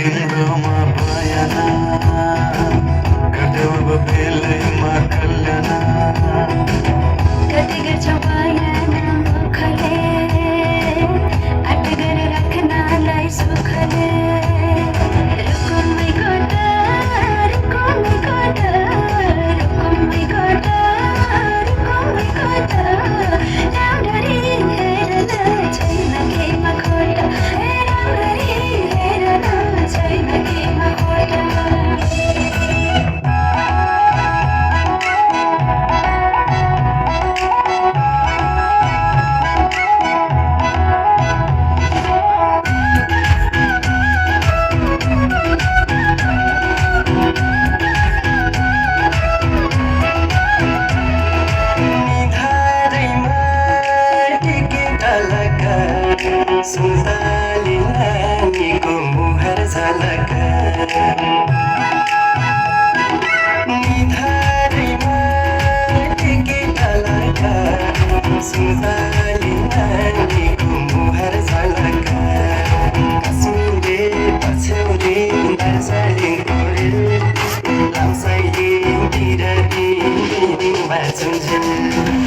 तिम्रोमा बयाना गर्देऊ अब बेलैमा कल्याण कति गर्छौ बयाना मुखले अट गरेर राख्नलाई सुखले रुकुमै गोटा रुकुमै गोटा रुकुमै गोटा रुकुमै गोटा राम्ररी हेर्न छैन केमा खोटा राम्ररी हेर्न छैन केमा खोटा सुन्तली नानीको मुहार झलक निधारमा टिकी ढलक सुन्तली नानीको मुहार झलक कश्मीरे पछ्यौरे दार्जिलिङ गोरेल लामसाइलिङ तिर दिनमा झुन्झुन